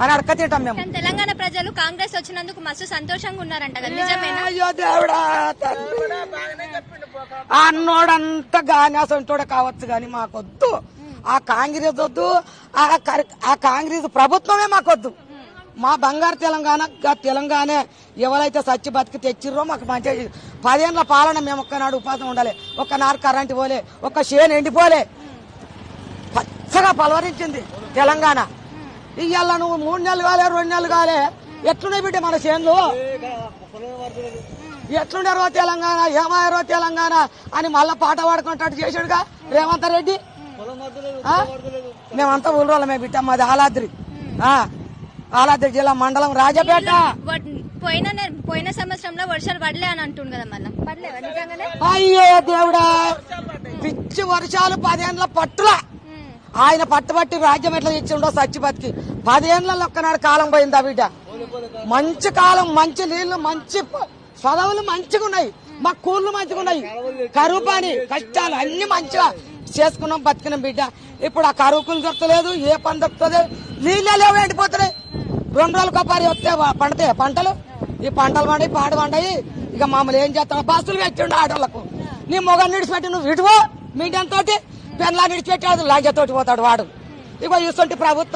అని అడక తింటాం మేము. తెలంగాణ ప్రజలు కాంగ్రెస్ వచ్చినందుకు మస్తు సంతోషంగా ఉన్నారంట కదా, నిజమేనా? అయ్యో దేవుడా, అన్నోడంతా గాని అసంటోడే కావచ్చు గాని మాకొద్దు. ఆ కాంగ్రెస్ వద్దు, ఆ కాంగ్రెస్ ప్రభుత్వమే మాకొద్దు. మా బంగారు తెలంగాణ ఎవరైతే సచ్చి బతికి తెచ్చిర్రో మాకు మంచిగా 10 ఏళ్ల పాలన మేము ఒక్కనాడు ఉపాసం ఉండాలి, ఒక్కనాడు కరెంటు పోలే, ఒక్క చేను ఎండిపోలే, పచ్చగా పలవరించింది తెలంగాణ. ఇవాళ నువ్వు 3 నెలలు కాలే 2 నెలలు కాలే ఎట్లున్నాయి బిడ్డ మన చేనులు? ఎట్లుండారో తెలంగాణ, ఏమారో తెలంగాణ అని మళ్ళా పాట పాడుకుంటాడు చేసాడుగా రేవంత్ రెడ్డి. మేమంతా ఊళ్ళోమే బిడ్డ, మాది ఆలాద్రి జిల్లా మండలం రాజపేట. పోయిన సంవత్సరంలో వర్షాలు పడలే అని అంటుండు కదా, మళ్ళీ పడలేవా నిజంగానే? అయ్యో దేవుడా, పిచ్చి వర్షాలు 10 ఏళ్ల పట్టుల ఆయన పట్టుబట్టి రాజ్యం ఎట్లా తెచ్చిండో సచ్చి బతికి 10 ఏళ్లలో ఒక్కనాడు కాలం పోయిందా బిడ్డ? మంచి కాలం, మంచి నీళ్లు, మంచి చదవులు మంచిగా ఉన్నాయి, మా కూర్లు మంచిగా ఉన్నాయి, కరువు పని కష్టాలు అన్ని మంచిగా చేసుకున్నాం, బతికినాం బిడ్డ. ఇప్పుడు ఆ కరువుకులు దొరకలేదు, ఏ పని దొరుకుతుంది? నీళ్ళే లేవు, ఎండిపోతున్నాయి. 2 రోజులకు ఒకసారి వస్తే పండుతాయి పంటలు. ఈ పంటలు పండి పాడు పండాయి. ఇక మామూలు ఏం చేస్తాడు? బస్సులు పెట్టిండు ఆటోళ్లకు. నీ మొగని నిడిచిపెట్టి నువ్వు విడువో మీడియం తోటి, పెన్లా నిడిచిపెట్టి అది లాంజతోటి పోతాడు వాడు. ఇక ఇటువంటి ప్రభుత్వం